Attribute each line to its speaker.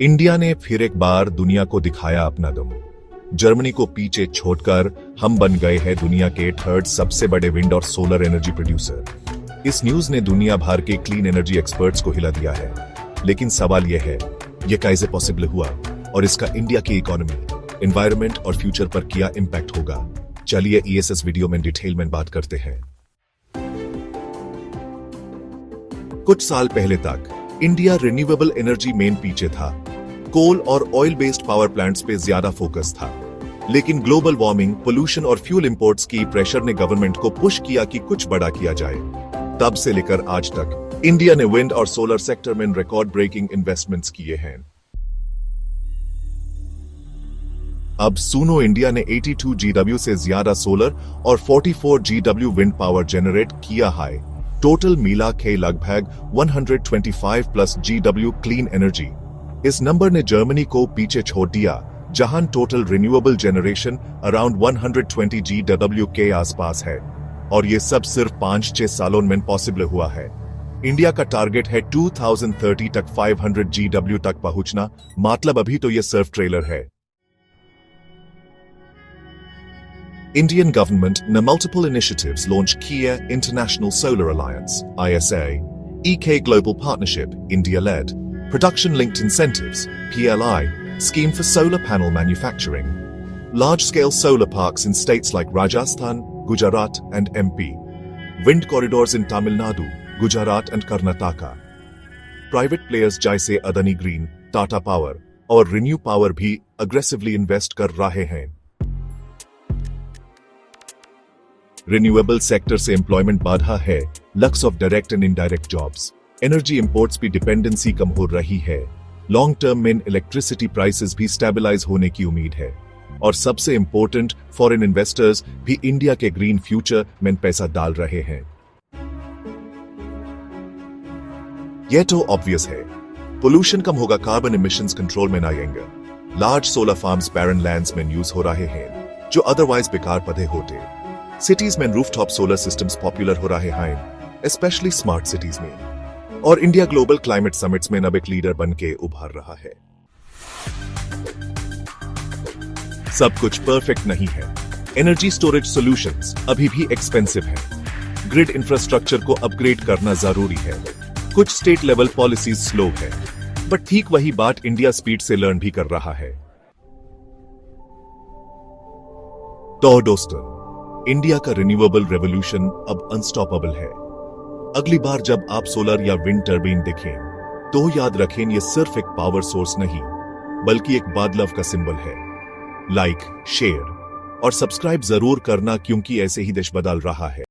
Speaker 1: India ने फिर एक बार दुनिया को दिखाया अपना दम। जर्मनी को पीछे छोड़कर हम बन गए हैं दुनिया के थर्ड सबसे बड़े विंड और सोलर एनर्जी प्रोड्यूसर। इस न्यूज ने दुनिया भर के क्लीन एनर्जी एक्सपर्ट्स को हिला दिया है। लेकिन सवाल यह है, यह कैसे पॉसिबल हुआ और इसका इंडिया की इकोनॉमी, एनवायरनमेंट और फ्यूचर पर क्या इंपैक्ट होगा। चलिए इस वीडियो में डिटेल में बात करते हैं। कुछ साल पहले तक इंडिया रिन्यूएबल एनर्जी में पीछे था। कोल और ऑयल बेस्ड पावर प्लांट्स पे ज्यादा फोकस था। लेकिन ग्लोबल वार्मिंग, पोल्यूशन और फ्यूल इंपोर्ट्स की प्रेशर ने गवर्नमेंट को पुश किया कि कुछ बड़ा किया जाए। तब से लेकर आज तक इंडिया ने विंड और सोलर सेक्टर में रिकॉर्ड ब्रेकिंग इन्वेस्टमेंट्स किए हैं। अब सुनो, इंडिया ने 82 GW से ज्यादा सोलर और 44 GW विंड पावर जनरेट किया है। टोटल मिला के लगभग 125+ GW क्लीन एनर्जी। इस नंबर ने जर्मनी को पीछे छोड़ दिया, जहां total renewable generation around 120 GW के आसपास है। और ये सब सिर्फ 5-6 सालों में पॉसिबल हुआ है। इंडिया का टारगेट है 2030 तक 500 GW तक पहुंचना। मतलब अभी तो ये सिर्फ ट्रेलर है। Indian government ने multiple initiatives launched Kia International Solar Alliance (ISA), EK Global Partnership (India-led), Production-Linked Incentives (PLI) scheme for solar panel manufacturing, large-scale solar parks in states like Rajasthan, Gujarat, and MP, wind corridors in Tamil Nadu, Gujarat, and Karnataka. Private players जैसे Adani Green, Tata Power और Renew Power भी aggressively invest कर रहे हैं। Renewable sector से employment बढ़ा है, lux of direct and indirect jobs. Energy imports भी डिपेंडेंसी कम हो रही है। लॉन्ग टर्म में इलेक्ट्रिसिटी प्राइसेस भी स्टेबलाइज होने की उम्मीद है। और सबसे इंपॉर्टेंट, फॉरेन इन्वेस्टर्स भी इंडिया के ग्रीन फ्यूचर में पैसा डाल रहे हैं। यह तो ऑब्वियस है, पोल्यूशन कम होगा, कार्बन इमिशंस कंट्रोल में आएंगे। लार्ज सोलर फार्म्स बैरन लैंड्स में यूज हो रहे हैं, जो अदरवाइज बेकार पड़े होते। सिटीज में रूफटॉप सोलर सिस्टम्स पॉपुलर हो रहे हैं, स्पेशली स्मार्ट सिटीज में। और इंडिया ग्लोबल क्लाइमेट समिट्स में अब एक लीडर बन के उभर रहा है। सब कुछ परफेक्ट नहीं है। एनर्जी स्टोरेज सॉल्यूशंस अभी भी एक्सपेंसिव हैं। ग्रिड इंफ्रास्ट्रक्चर को अपग्रेड करना जरूरी है। कुछ स्टेट लेवल पॉलिसीज स्लो है, बट ठीक वही बात इंडिया स्पीड से लर्न भी कर रहा है। तो दोस्तों, इंडिया का रिन्यूएबल रेवोल्यूशन अब अनस्टॉपेबल है। अगली बार जब आप सोलर या विंड टर्बाइन देखें, तो याद रखें ये सिर्फ एक पावर सोर्स नहीं, बल्कि एक बदलाव का सिंबल है। लाइक, शेयर और सब्सक्राइब जरूर करना, क्योंकि ऐसे ही देश बदल रहा है।